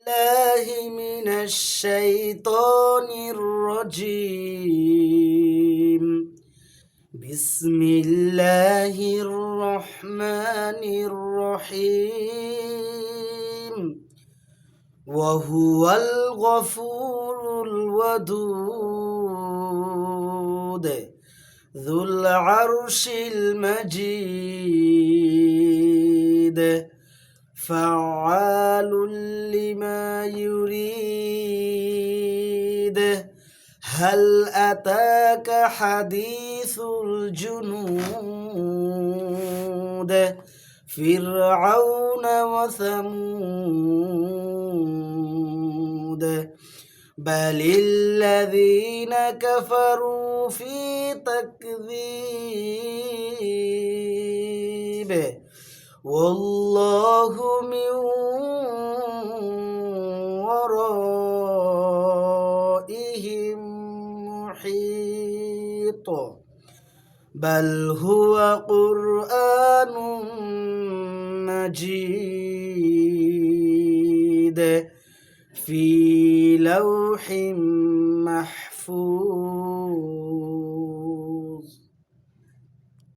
الله من الشيطان الرجيم. بسم الله الرحمن الرحيم. وهو الغفور الودود ذو العرش المجيد فعال لما يريد. هل أتاك حديث الجنود فرعون وثمود بل الذين كفروا في تكذيب والله من ورائهم محيط. بل هو قرآن مجيد في لوح محفوظ.